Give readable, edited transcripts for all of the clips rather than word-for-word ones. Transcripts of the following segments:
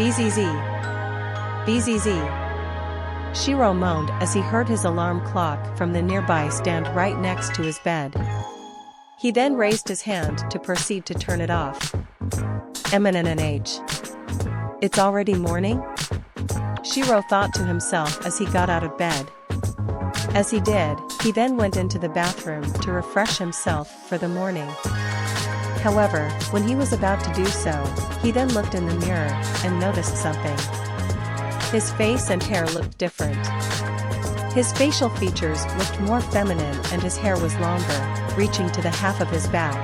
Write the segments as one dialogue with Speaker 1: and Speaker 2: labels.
Speaker 1: Bzz. Bzz. Shirou moaned as he heard his alarm clock from the nearby stand right next to his bed. He then raised his hand to proceed to turn it off. MNNH. It's already morning? Shirou thought to himself as he got out of bed. As he did, he then went into the bathroom to refresh himself for the morning. However, when he was about to do so, he then looked in the mirror and noticed something. His face and hair looked different. His facial features looked more feminine and his hair was longer, reaching to the half of his back.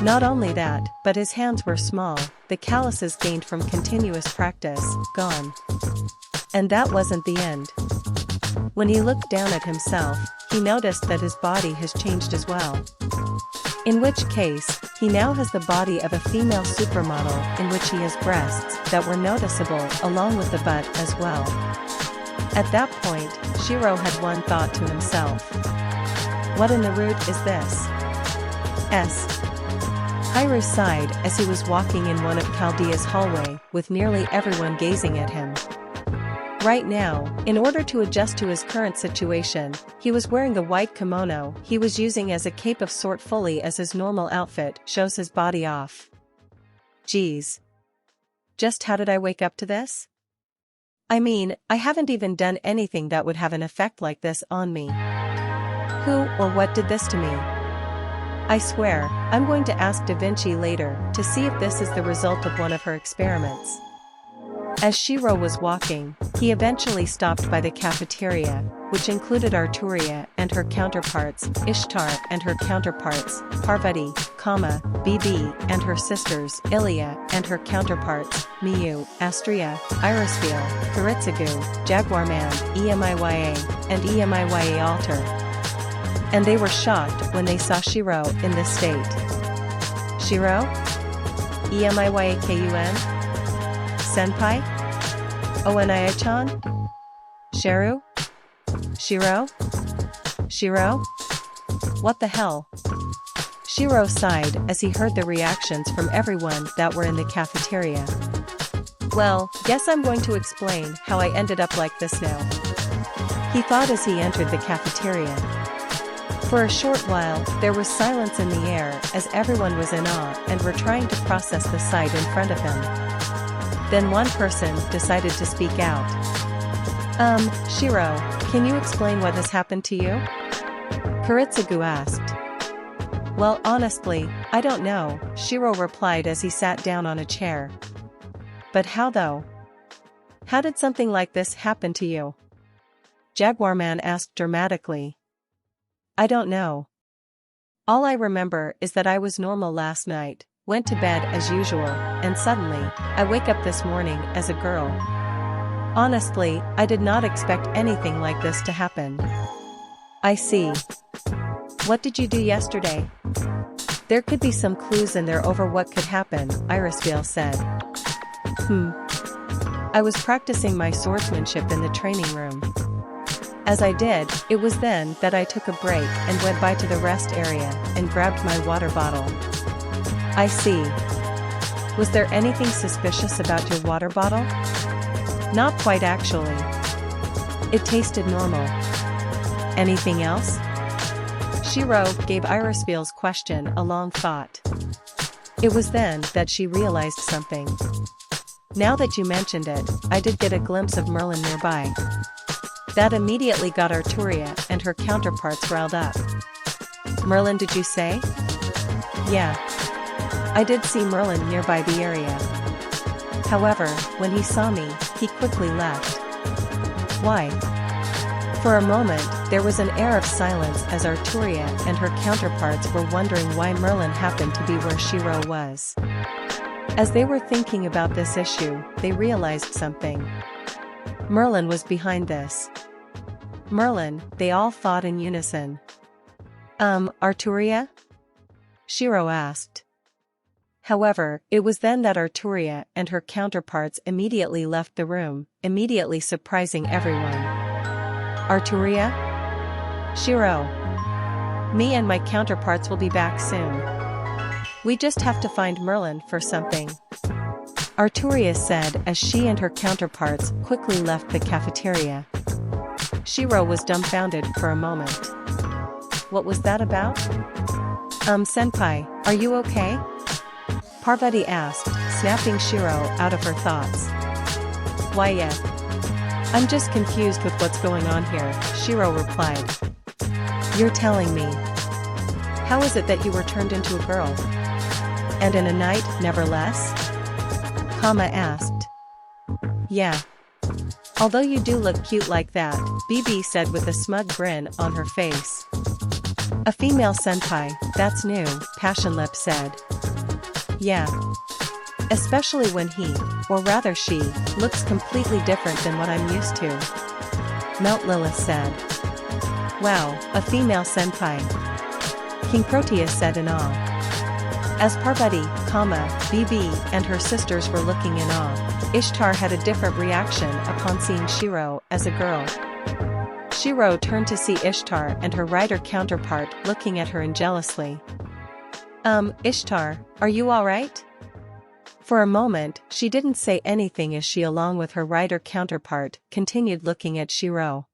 Speaker 1: Not only that, but his hands were small, the calluses gained from continuous practice, gone. And that wasn't the end. When he looked down at himself, he noticed that his body has changed as well. In which case, he now has the body of a female supermodel in which he has breasts that were noticeable along with the butt as well. At that point, Shirou had one thought to himself. What in the root is this? Shirou sighed as he was walking in one of Chaldea's hallway with nearly everyone gazing at him. Right now, in order to adjust to his current situation, he was wearing the white kimono he was using as a cape of sort fully as his normal outfit shows his body off. Geez. Just how did I wake up to this? I mean, I haven't even done anything that would have an effect like this on me. Who or what did this to me? I swear, I'm going to ask Da Vinci later to see if this is the result of one of her experiments. As Shirou was walking, he eventually stopped by the cafeteria, which included Arturia and her counterparts, Ishtar and her counterparts, Parvati, Bibi and her sisters, Ilya and her counterparts, Miyu, Astria, Irisfiel, Karitsagu, Jaguarman, Emiya, and Emiya Alter. And they were shocked when they saw Shirou in this state. Shirou? Emiya-kun? Senpai? Oniya-chan? Shirou? Shirou? Shirou? What the hell? Shirou sighed as he heard the reactions from everyone that were in the cafeteria. Well, guess I'm going to explain how I ended up like this now. He thought as he entered the cafeteria. For a short while, there was silence in the air as everyone was in awe and were trying to process the sight in front of him. Then one person decided to speak out. Shirou, can you explain what has happened to you? Karitsagu asked. Well, honestly, I don't know, Shirou replied as he sat down on a chair. But how though? How did something like this happen to you? Jaguarman asked dramatically. I don't know. All I remember is that I was normal last night, went to bed as usual, and suddenly, I wake up this morning as a girl. Honestly, I did not expect anything like this to happen. I see. What did you do yesterday? There could be some clues in there over what could happen, Irisfiel said. I was practicing my swordsmanship in the training room. As I did, it was then that I took a break and went by to the rest area and grabbed my water bottle. I see. Was there anything suspicious about your water bottle? Not quite actually. It tasted normal. Anything else? Shirou gave Irisfiel's question a long thought. It was then that she realized something. Now that you mentioned it, I did get a glimpse of Merlin nearby. That immediately got Arturia and her counterparts riled up. Merlin, did you say? Yeah. I did see Merlin nearby the area. However, when he saw me, he quickly left. Why? For a moment, there was an air of silence as Arturia and her counterparts were wondering why Merlin happened to be where Shirou was. As they were thinking about this issue, they realized something. Merlin was behind this. Merlin, they all thought in unison. Arturia? Shirou asked. However, it was then that Arturia and her counterparts immediately left the room, immediately surprising everyone. Arturia? Shirou. Me and my counterparts will be back soon. We just have to find Merlin for something. Arturia said as she and her counterparts quickly left the cafeteria. Shirou was dumbfounded for a moment. What was that about? Senpai, are you okay? Parvati asked, snapping Shirou out of her thoughts. Why yeah. I'm just confused with what's going on here, Shirou replied. You're telling me. How is it that you were turned into a girl? And in a night, never less? Kama asked. Yeah. Although you do look cute like that, BB said with a smug grin on her face. A female senpai, that's new, Passionlip said. Yeah. Especially when he, or rather she, looks completely different than what I'm used to. Melt Lilith said. Wow, a female senpai. King Proteus said in awe. As Parvati, BB, and her sisters were looking in awe, Ishtar had a different reaction upon seeing Shirou as a girl. Shirou turned to see Ishtar and her rider counterpart looking at her jealously. Ishtar, are you alright? For a moment, she didn't say anything as she along with her rider counterpart continued looking at Shirou.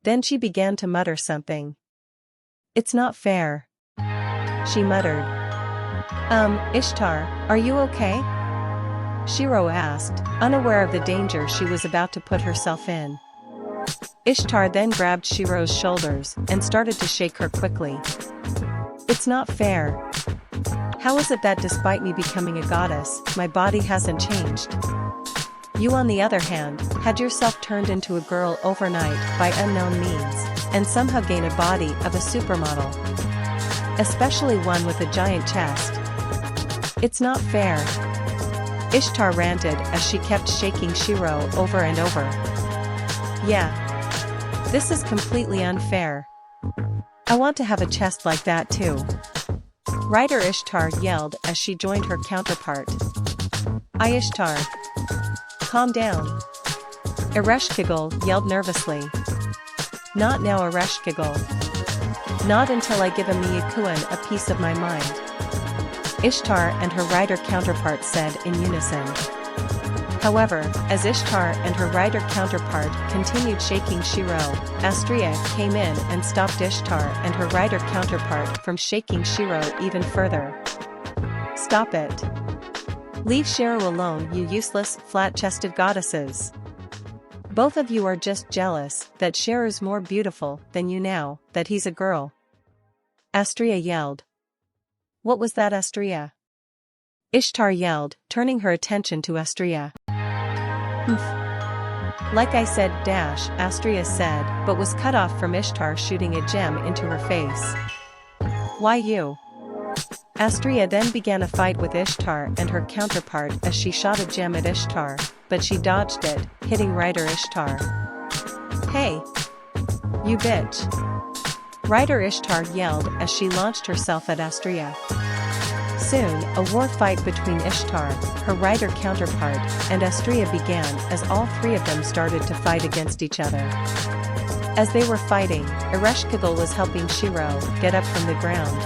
Speaker 1: Then she began to mutter something. It's not fair. She muttered. Ishtar, are you okay? Shirou asked, unaware of the danger she was about to put herself in. Ishtar then grabbed Shirou's shoulders and started to shake her quickly. It's not fair. How is it that despite me becoming a goddess, my body hasn't changed? You on the other hand, had yourself turned into a girl overnight by unknown means, and somehow gain a body of a supermodel. Especially one with a giant chest. It's not fair. Ishtar ranted as she kept shaking Shirou over and over. Yeah. This is completely unfair. I want to have a chest like that too. Rider Ishtar yelled as she joined her counterpart. Ishtar. Calm down. Ereshkigal yelled nervously. Not now, Ereshkigal. Not until I give Emiya a piece of my mind. Ishtar and her rider counterpart said in unison. However, as Ishtar and her rider counterpart continued shaking Shirou, Astria came in and stopped Ishtar and her rider counterpart from shaking Shirou even further. Stop it. Leave Shirou alone, you useless, flat-chested goddesses. Both of you are just jealous that Shirou's more beautiful than you now that he's a girl. Astria yelled. What was that, Astria? Ishtar yelled, turning her attention to Astria. Like I said, Astria said, but was cut off from Ishtar shooting a gem into her face. Why you? Astria then began a fight with Ishtar and her counterpart as she shot a gem at Ishtar, but she dodged it, hitting rider Ishtar. Hey! You bitch! Rider Ishtar yelled as she launched herself at Astria. Soon, a war fight between Ishtar, her rider counterpart, and Astria began as all three of them started to fight against each other. As they were fighting, Ereshkigal was helping Shirou get up from the ground.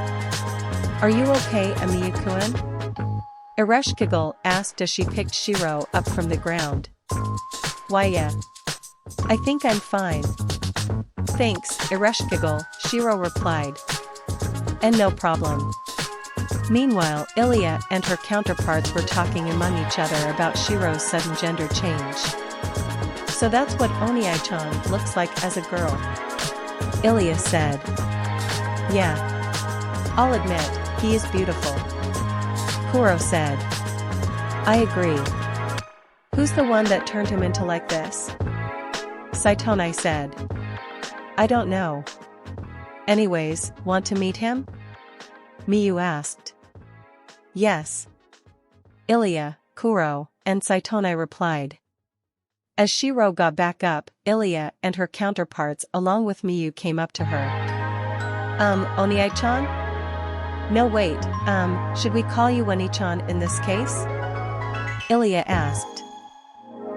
Speaker 1: Are you okay, Emiya-kun? Ereshkigal asked as she picked Shirou up from the ground. Why yeah. I think I'm fine. Thanks, Ereshkigal, Shirou replied. And no problem. Meanwhile, Ilya and her counterparts were talking among each other about Shirou's sudden gender change. So that's what Oniai-chan looks like as a girl. Ilya said. Yeah. I'll admit, he is beautiful. Kuro said. I agree. Who's the one that turned him into like this? Saitonai said. I don't know. Anyways, want to meet him? Miyu asked. Yes. Ilya, Kuro, and Saitonai replied. As Shirou got back up, Ilya and her counterparts along with Miyu came up to her. Oniai-chan? No wait, should we call you Oni-chan in this case? Ilya asked.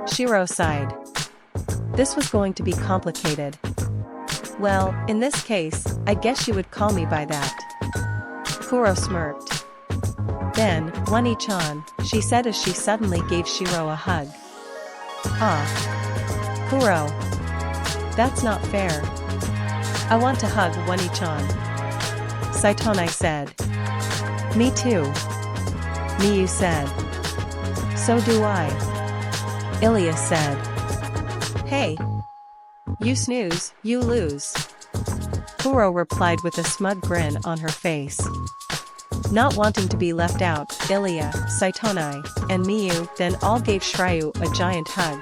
Speaker 1: Shirou sighed. This was going to be complicated. Well, in this case, I guess you would call me by that. Kuro smirked. Then, Wani-chan, she said as she suddenly gave Shirou a hug. Ah. Kuro. That's not fair. I want to hug Wani-chan. Saitonai said. Me too. Miyu said. So do I. Ilias said. Hey. You snooze, you lose. Kuro replied with a smug grin on her face. Not wanting to be left out, Ilya, Saitonai, and Miyu then all gave Shirou a giant hug.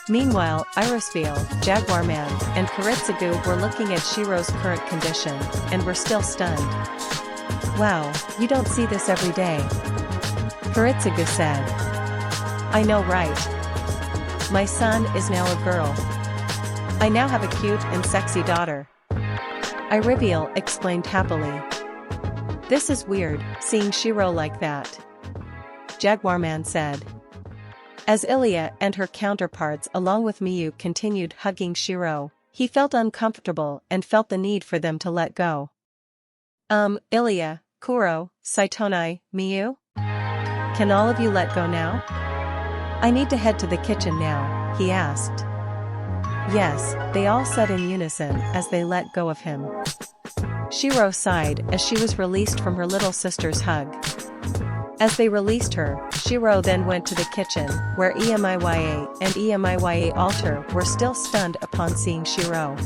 Speaker 1: Meanwhile, Irisville, Jaguar Man, and Kiritsugu were looking at Shirou's current condition, and were still stunned. Wow, you don't see this every day. Kiritsugu said. I know, right? My son is now a girl. I now have a cute and sexy daughter. Iriviel explained happily. This is weird, seeing Shirou like that. Jaguar Man said. As Ilya and her counterparts along with Miyu continued hugging Shirou, he felt uncomfortable and felt the need for them to let go. Ilya, Kuro, Saitonai, Miyu? Can all of you let go now? I need to head to the kitchen now, he asked. Yes, they all said in unison as they let go of him. Shirou sighed as she was released from her little sister's hug. As they released her, Shirou then went to the kitchen, where Emiya and Emiya Alter were still stunned upon seeing Shirou.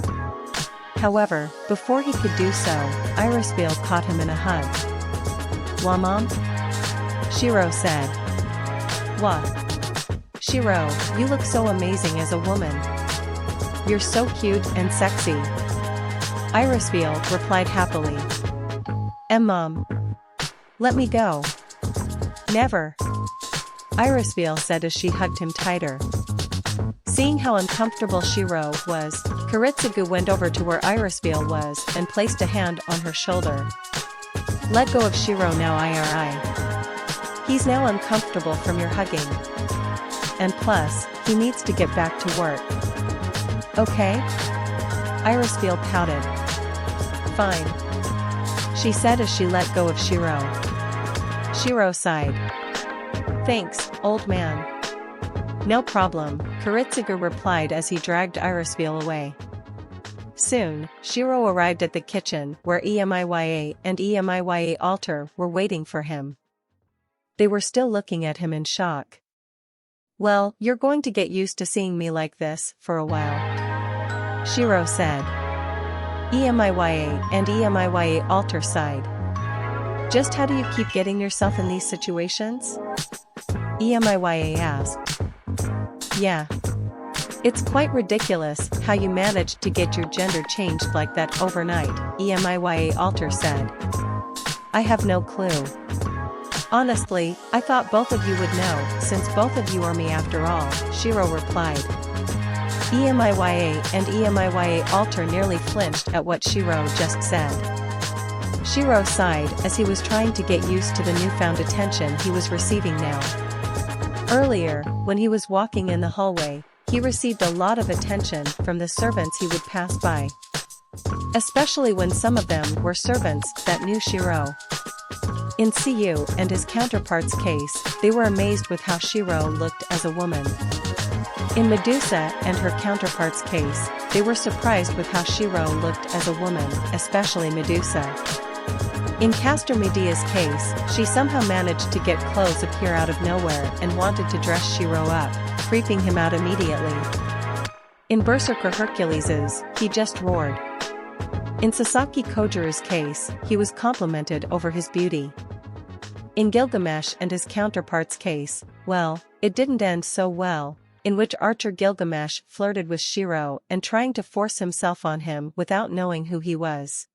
Speaker 1: However, before he could do so, Irisville caught him in a hug. Wah, Mom? Shirou said. Wah. Shirou, you look so amazing as a woman. You're so cute and sexy. Irisville replied happily. Mom. Let me go. Never. Irisville said as she hugged him tighter. Seeing how uncomfortable Shirou was, Kiritsugu went over to where Irisville was and placed a hand on her shoulder. Let go of Shirou now, Iri. He's now uncomfortable from your hugging. And plus, he needs to get back to work. Okay? Irisville pouted. Fine. She said as she let go of Shirou. Shirou sighed. Thanks, old man. No problem, Kiritsugu replied as he dragged Irisville away. Soon, Shirou arrived at the kitchen where Emiya and Emiya Alter were waiting for him. They were still looking at him in shock. Well, you're going to get used to seeing me like this for a while. Shirou said. Emiya and Emiya Alter sighed. Just how do you keep getting yourself in these situations? Emiya asked. Yeah. It's quite ridiculous how you managed to get your gender changed like that overnight, Emiya Alter said. I have no clue. Honestly, I thought both of you would know, since both of you are me after all, Shirou replied. Emiya and Emiya Alter nearly flinched at what Shirou just said. Shirou sighed as he was trying to get used to the newfound attention he was receiving now. Earlier, when he was walking in the hallway, he received a lot of attention from the servants he would pass by. Especially when some of them were servants that knew Shirou. In Siyu and his counterpart's case, they were amazed with how Shirou looked as a woman. In Medusa and her counterpart's case, they were surprised with how Shirou looked as a woman, especially Medusa. In Castor Medea's case, she somehow managed to get clothes appear out of nowhere and wanted to dress Shirou up, creeping him out immediately. In Berserker Hercules's, he just roared. In Sasaki Kojiru's case, he was complimented over his beauty. In Gilgamesh and his counterpart's case, well, it didn't end so well, in which Archer Gilgamesh flirted with Shirou and trying to force himself on him without knowing who he was.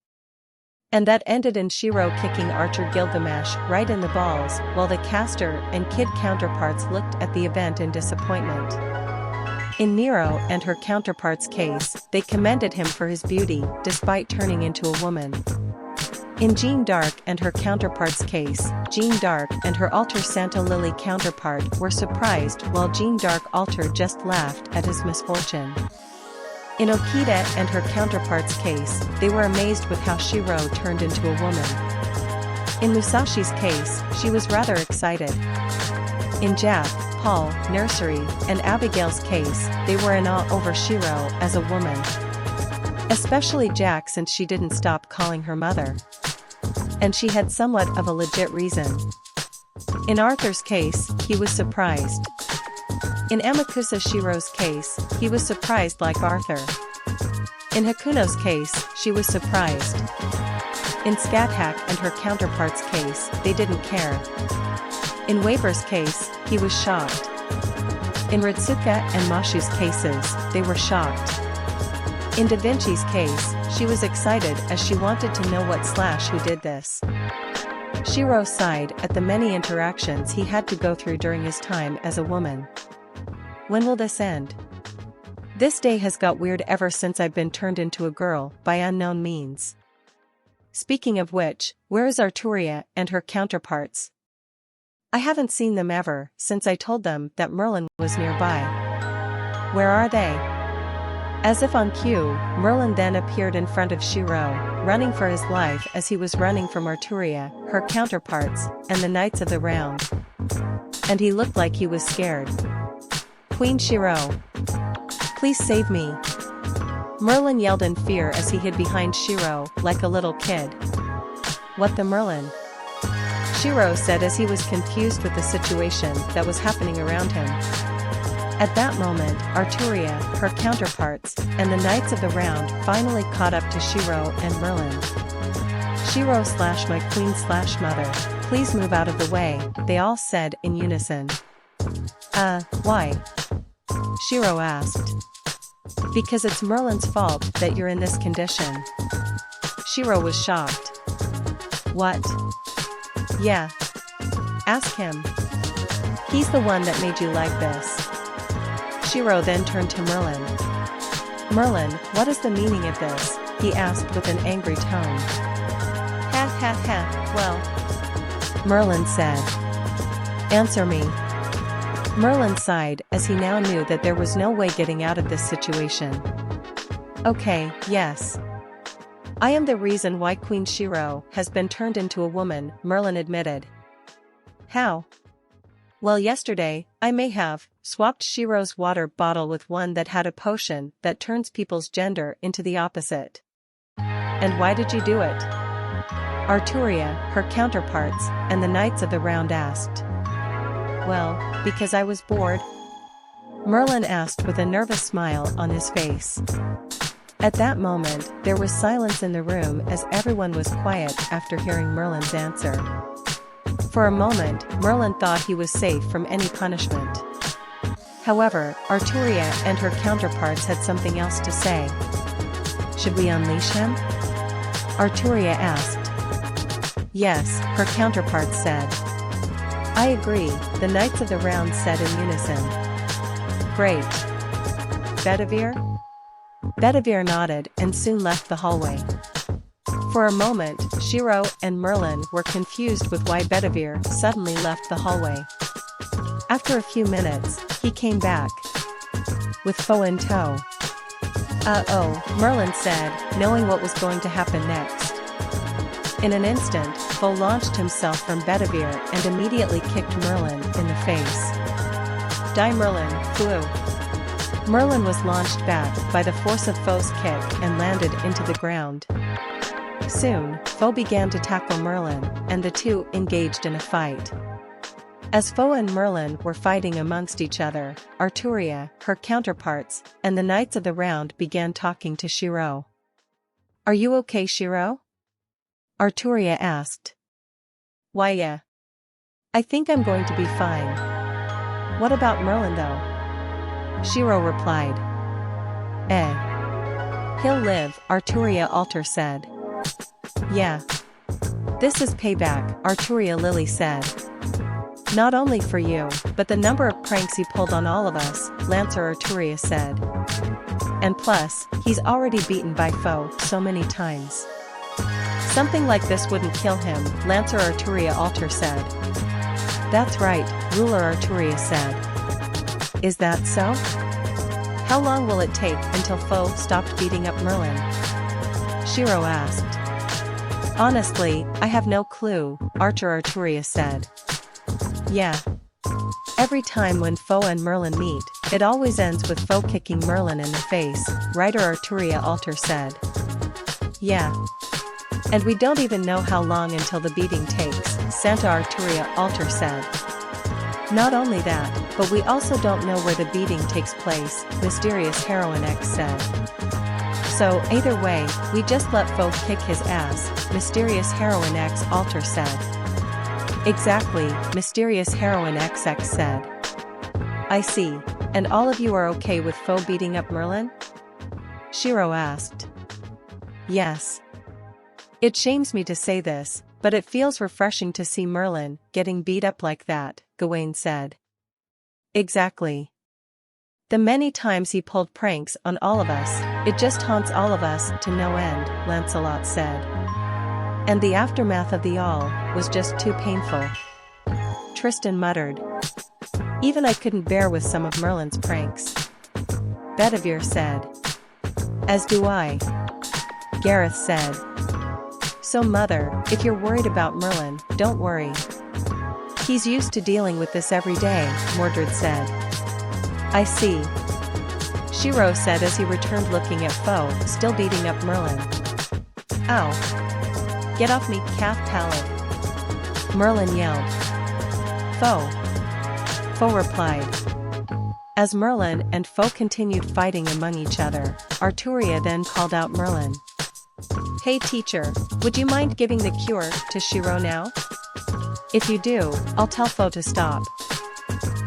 Speaker 1: And that ended in Shirou kicking Archer Gilgamesh right in the balls, while the Castor and Kid counterparts looked at the event in disappointment. In Nero and her counterpart's case, they commended him for his beauty, despite turning into a woman. In Jeanne d'Arc and her counterpart's case, Jeanne d'Arc and her Alter Santa Lily counterpart were surprised while Jeanne d'Arc Alter just laughed at his misfortune. In Okita and her counterpart's case, they were amazed with how Shirou turned into a woman. In Musashi's case, she was rather excited. In Jack, Paul, Nursery, and Abigail's case, they were in awe over Shirou as a woman. Especially Jack, since she didn't stop calling her mother. And she had somewhat of a legit reason. In Arthur's case, he was surprised. In Amakusa Shirou's case, he was surprised like Arthur. In Hakuno's case, she was surprised. In Scat-Hack and her counterpart's case, they didn't care. In Waver's case, he was shocked. In Ritsuka and Mashu's cases, they were shocked. In Da Vinci's case, she was excited as she wanted to know what / who did this. Shirou sighed at the many interactions he had to go through during his time as a woman. When will this end? This day has got weird ever since I've been turned into a girl by unknown means. Speaking of which, where is Arturia and her counterparts? I haven't seen them ever since I told them that Merlin was nearby. Where are they? As if on cue, Merlin then appeared in front of Shirou, running for his life as he was running from Arturia, her counterparts, and the Knights of the Round. And he looked like he was scared. Queen Shirou. Please save me. Merlin yelled in fear as he hid behind Shirou, like a little kid. What the Merlin? Shirou said as he was confused with the situation that was happening around him. At that moment, Arturia, her counterparts, and the Knights of the Round finally caught up to Shirou and Merlin. Shirou / my queen / mother, please move out of the way, they all said in unison. Why? Shirou asked. Because it's Merlin's fault that you're in this condition. Shirou was shocked. What? Yeah. Ask him. He's the one that made you like this. Shirou then turned to Merlin. Merlin, what is the meaning of this? He asked with an angry tone. Ha ha ha, well. Merlin said. Answer me. Merlin sighed as he now knew that there was no way getting out of this situation. Okay, yes. I am the reason why Queen Shirou has been turned into a woman, Merlin admitted. How? Well, yesterday, I may have swapped Shirou's water bottle with one that had a potion that turns people's gender into the opposite. And why did you do it? Arturia, her counterparts, and the Knights of the Round asked. Well, because I was bored. Merlin asked with a nervous smile on his face. At that moment, there was silence in the room as everyone was quiet after hearing Merlin's answer. For a moment, Merlin thought he was safe from any punishment. However, Arturia and her counterparts had something else to say. Should we unleash him? Arturia asked. Yes, her counterparts said. I agree, the Knights of the Round said in unison. Great. Bedivere? Bedivere nodded and soon left the hallway. For a moment, Shirou and Merlin were confused with why Bedivere suddenly left the hallway. After a few minutes, he came back. With Fo in tow. Uh-oh, Merlin said, knowing what was going to happen next. In an instant, Fo launched himself from Bedivere and immediately kicked Merlin in the face. Die Merlin, flew. Merlin was launched back by the force of Fo's kick and landed into the ground. Soon, Fo began to tackle Merlin, and the two engaged in a fight. As Fo and Merlin were fighting amongst each other, Arturia, her counterparts, and the Knights of the Round began talking to Shirou. Are you okay, Shirou? Arturia asked. Why yeah. I think I'm going to be fine. What about Merlin though? Shirou replied. He'll live, Arturia Alter said. Yeah. This is payback, Arturia Lily said. Not only for you, but the number of pranks he pulled on all of us, Lancer Arturia said. And plus, he's already beaten by Fo so many times. Something like this wouldn't kill him, Lancer Arturia Alter said. That's right, Ruler Arturia said. Is that so? How long will it take until Fo stopped beating up Merlin? Shirou asked. Honestly, I have no clue, Arturia said. Yeah. Every time when Fo and Merlin meet, it always ends with Fo kicking Merlin in the face, writer Arturia Alter said. Yeah. And we don't even know how long until the beating takes, Santa Arturia Alter said. Not only that, but we also don't know where the beating takes place, Mysterious Heroine X said. So, either way, we just let Fo kick his ass, Mysterious Heroine X Alter said. Exactly, Mysterious Heroine XX said. I see. And all of you are okay with Fo beating up Merlin? Shirou asked. Yes. It shames me to say this, but it feels refreshing to see Merlin getting beat up like that, Gawain said. Exactly. The many times he pulled pranks on all of us, it just haunts all of us to no end, Lancelot said. And the aftermath of the all was just too painful. Tristan muttered. Even I couldn't bear with some of Merlin's pranks. Bedivere said. As do I. Gareth said. So mother, if you're worried about Merlin, don't worry. He's used to dealing with this every day, Mordred said. I see. Shirou said as he returned looking at Fo, still beating up Merlin. Ow. Get off me, calf palate. Merlin yelled. Fo. Fo replied. As Merlin and Fo continued fighting among each other, Arturia then called out Merlin. Hey teacher, would you mind giving the cure to Shirou now? If you do, I'll tell Fo to stop.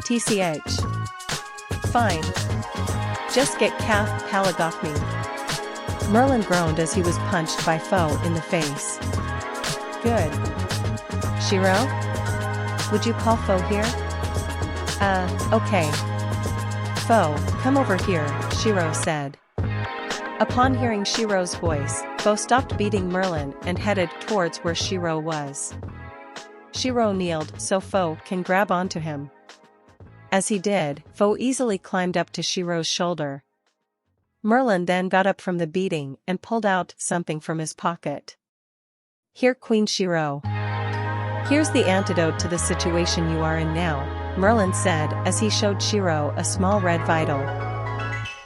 Speaker 1: TCH. Fine. Just get calf palag off me. Merlin groaned as he was punched by Fo in the face. Good. Shirou? Would you call Fo here? Okay. Fo, come over here, Shirou said. Upon hearing Shirou's voice, Fo stopped beating Merlin and headed towards where Shirou was. Shirou kneeled so Fo can grab onto him. As he did, Fo easily climbed up to Shirou's shoulder. Merlin then got up from the beating and pulled out something from his pocket. Here, Queen Shirou. Here's the antidote to the situation you are in now, Merlin said as he showed Shirou a small red vial.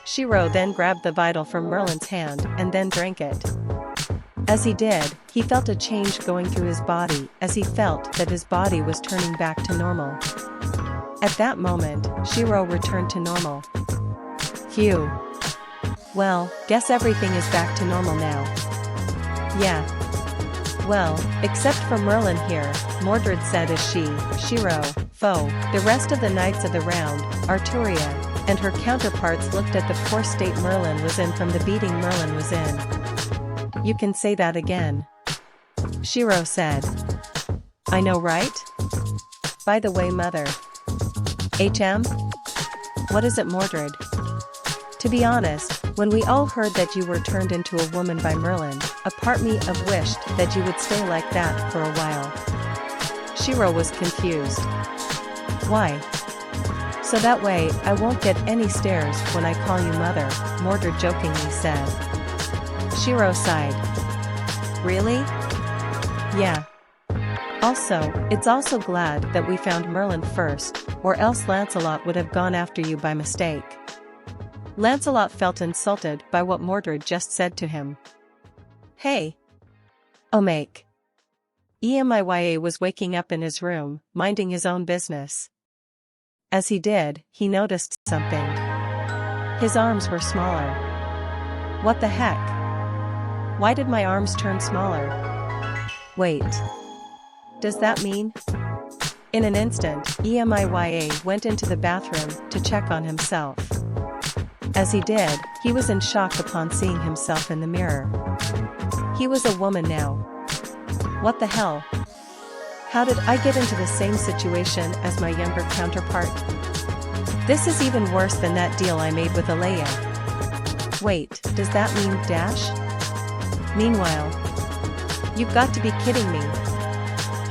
Speaker 1: Shirou then grabbed the vial from Merlin's hand and then drank it. As he did, he felt a change going through his body as he felt that his body was turning back to normal. At that moment, Shirou returned to normal. Phew. Well, guess everything is back to normal now. Yeah. Well, except for Merlin here, Mordred said as she, Shirou, Fo, the rest of the knights of the round, Arturia, and her counterparts looked at the poor state Merlin was in from the beating Merlin was in. You can say that again. Shirou said. I know, right? By the way, mother. HM? What is it, Mordred? To be honest, when we all heard that you were turned into a woman by Merlin, a part me of wished that you would stay like that for a while. Shirou was confused. Why? So that way, I won't get any stares when I call you mother, Mordred jokingly said. Shirou sighed. Really? Yeah. Also, it's also glad that we found Merlin first, or else Lancelot would have gone after you by mistake. Lancelot felt insulted by what Mordred just said to him. Hey! Omake. Emiya was waking up in his room, minding his own business. As he did, he noticed something. His arms were smaller. What the heck? Why did my arms turn smaller? Wait. Does that mean? In an instant, Emiya went into the bathroom to check on himself. As he did, he was in shock upon seeing himself in the mirror. He was a woman now. What the hell? How did I get into the same situation as my younger counterpart? This is even worse than that deal I made with Alea. Wait, does that mean Dash? Meanwhile, you've got to be kidding me.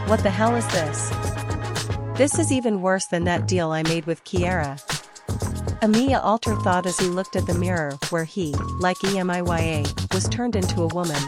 Speaker 1: What the hell is this? This is even worse than that deal I made with Kiera. Emiya Alter thought as he looked at the mirror where he, like Emiya, was turned into a woman.